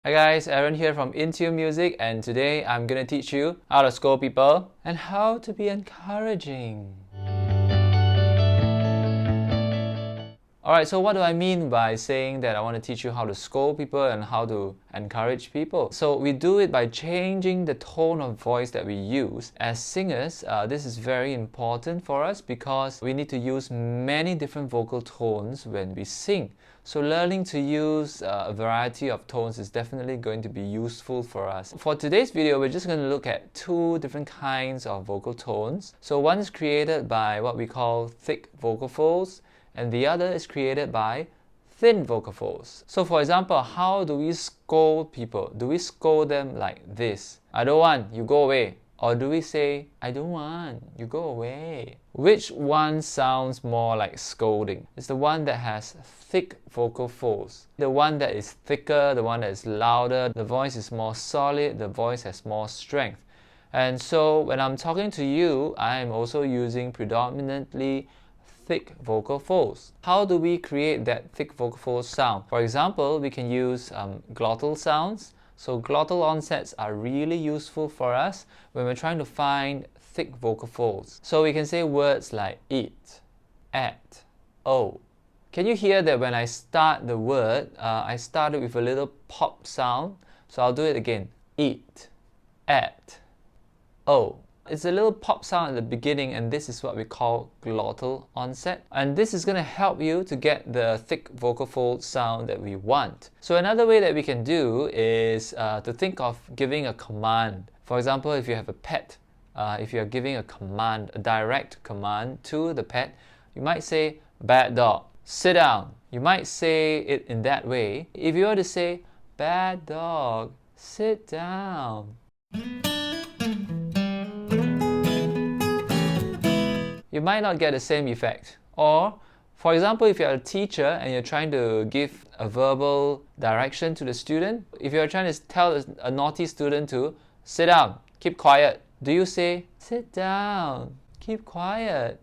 Hi guys, Aaron here from Intune Music, and today I'm gonna teach you how to scold people and how to be encouraging. Alright, so what do I mean by saying that I want to teach you how to scold people and how to encourage people? So we do it by changing the tone of voice that we use. As singers, this is very important for us because we need to use many different vocal tones when we sing. So learning to use a variety of tones is definitely going to be useful for us. For today's video, we're just going to look at two different kinds of vocal tones. So one is created by what we call thick vocal folds, and the other is created by thin vocal folds. So for example, how do we scold people? Do we scold them like this? I don't want, you go away. Or do we say, I don't want, you go away? Which one sounds more like scolding? It's the one that has thick vocal folds. The one that is thicker, the one that is louder, the voice is more solid, the voice has more strength. And so when I'm talking to you, I'm also using predominantly thick vocal folds. How do we create that thick vocal fold sound? For example, we can use glottal sounds. So glottal onsets are really useful for us when we're trying to find thick vocal folds. So we can say words like eat, at, oh. Can you hear that when I start the word, I started with a little pop sound? So I'll do it again. Eat, at, oh. It's a little pop sound at the beginning, and this is what we call glottal onset. And this is going to help you to get the thick vocal fold sound that we want. So another way that we can do is to think of giving a command. For example, if you have a pet, if you're giving a command, a direct command to the pet, you might say, bad dog, sit down. You might say it in that way. If you were to say, bad dog, sit down, you might not get the same effect. Or, for example, if you're a teacher and you're trying to give a verbal direction to the student, if you're trying to tell a naughty student to sit down, keep quiet, do you say, sit down, keep quiet?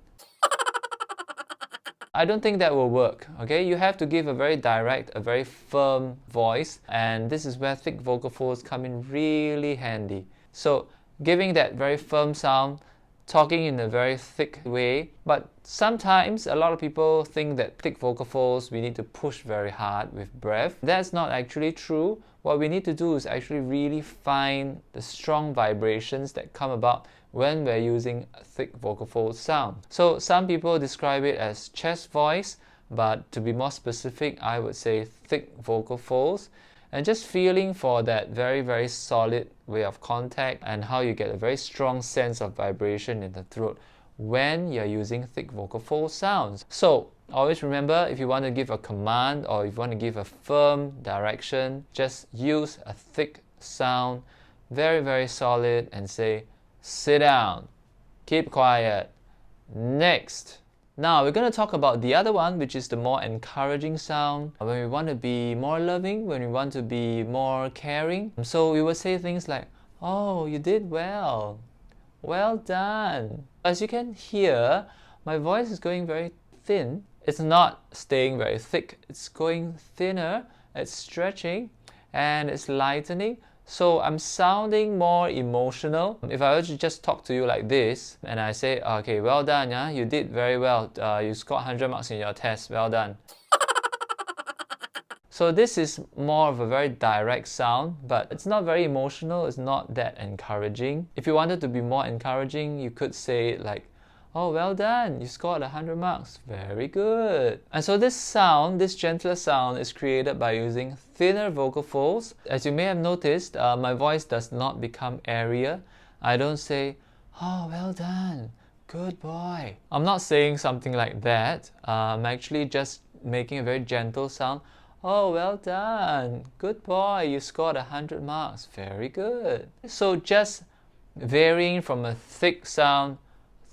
I don't think that will work, okay? You have to give a very direct, a very firm voice, and this is where thick vocal folds come in really handy. So, giving that very firm sound, talking in a very thick way, but sometimes a lot of people think that thick vocal folds we need to push very hard with breath. That's not actually true. What we need to do is actually really find the strong vibrations that come about when we're using a thick vocal fold sound. So some people describe it as chest voice, but to be more specific, I would say thick vocal folds. And just feeling for that very, very solid way of contact and how you get a very strong sense of vibration in the throat when you're using thick vocal fold sounds. So always remember, if you want to give a command or if you want to give a firm direction, just use a thick sound, very, very solid, and say, sit down, keep quiet, next. Now we're going to talk about the other one, which is the more encouraging sound. When we want to be more loving, when we want to be more caring. So we will say things like, oh, you did well. Well done. As you can hear, my voice is going very thin. It's not staying very thick. It's going thinner, it's stretching, and it's lightening. So I'm sounding more emotional. If I were to just talk to you like this, and I say, okay, well done, yeah? You did very well. You scored 100 marks in your test, well done. So this is more of a very direct sound, but it's not very emotional, it's not that encouraging. If you wanted to be more encouraging, you could say it like, oh, well done, you scored 100 marks, very good. And so this sound, this gentler sound is created by using thinner vocal folds. As you may have noticed, my voice does not become airier. I don't say, oh, well done, good boy. I'm not saying something like that. I'm actually just making a very gentle sound. Oh, well done, good boy, you scored 100 marks, very good. So just varying from a thick sound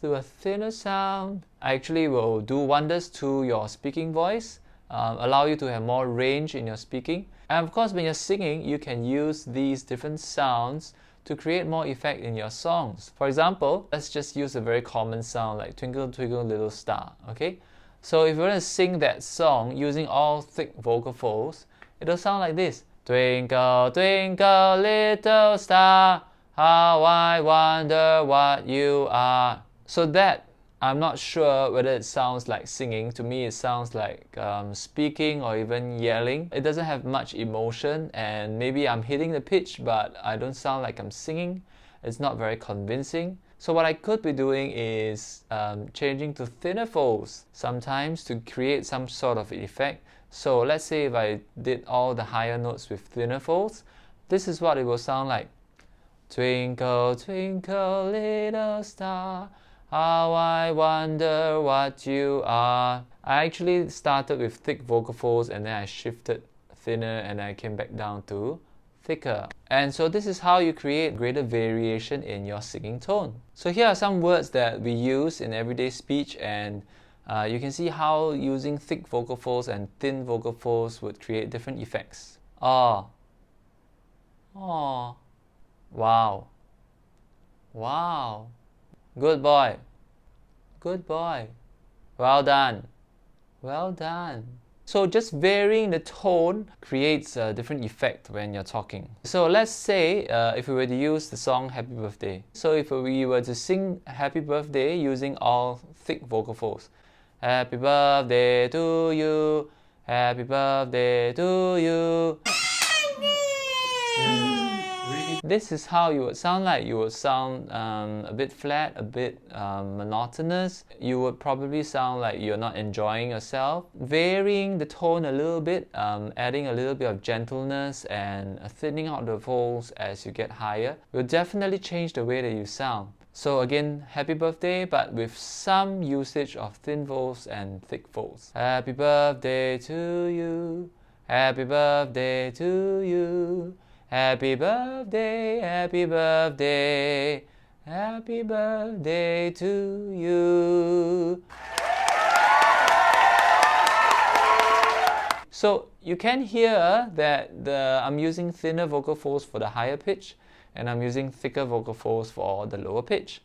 to a thinner sound actually will do wonders to your speaking voice, allow you to have more range in your speaking. And of course, when you're singing, you can use these different sounds to create more effect in your songs. For example, let's just use a very common sound like Twinkle Twinkle Little Star, okay? So if you want to sing that song using all thick vocal folds, it'll sound like this. Twinkle, twinkle, little star, how I wonder what you are. So that, I'm not sure whether it sounds like singing. To me, it sounds like speaking or even yelling. It doesn't have much emotion, and maybe I'm hitting the pitch, but I don't sound like I'm singing. It's not very convincing. So what I could be doing is changing to thinner folds sometimes to create some sort of effect. So let's say if I did all the higher notes with thinner folds, this is what it will sound like. Twinkle, twinkle, little star, how I wonder what you are. I actually started with thick vocal folds and then I shifted thinner and I came back down to thicker. And so this is how you create greater variation in your singing tone. So here are some words that we use in everyday speech, and you can see how using thick vocal folds and thin vocal folds would create different effects. Oh, oh, wow, wow, good boy, good boy, well done, well done. So just varying the tone creates a different effect when you're talking. So let's say if we were to use the song Happy Birthday. So if we were to sing Happy Birthday using all thick vocal folds. Happy birthday to you, happy birthday to you. This is how you would sound like. You would sound a bit flat, a bit monotonous. You would probably sound like you're not enjoying yourself. Varying the tone a little bit, adding a little bit of gentleness and thinning out the folds as you get higher will definitely change the way that you sound. So again, happy birthday, but with some usage of thin folds and thick folds. Happy birthday to you, happy birthday to you. Happy birthday, happy birthday, happy birthday to you. So you can hear that I'm using thinner vocal folds for the higher pitch, and I'm using thicker vocal folds for the lower pitch.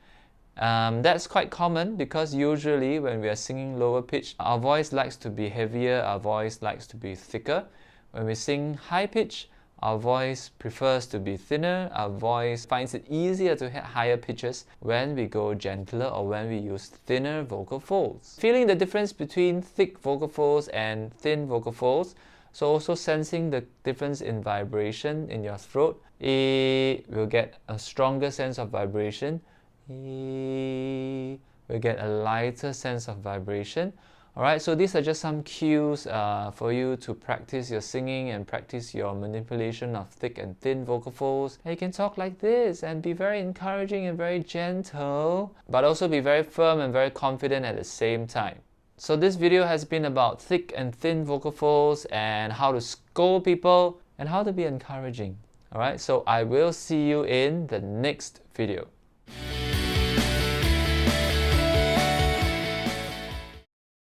That's quite common because usually when we are singing lower pitch, our voice likes to be heavier, our voice likes to be thicker. When we sing high pitch, our voice prefers to be thinner, our voice finds it easier to hit higher pitches when we go gentler or when we use thinner vocal folds. Feeling the difference between thick vocal folds and thin vocal folds, so also sensing the difference in vibration in your throat. E will get a stronger sense of vibration. E will get a lighter sense of vibration. Alright, so these are just some cues for you to practice your singing and practice your manipulation of thick and thin vocal folds. And you can talk like this and be very encouraging and very gentle, but also be very firm and very confident at the same time. So this video has been about thick and thin vocal folds and how to scold people and how to be encouraging. Alright, so I will see you in the next video.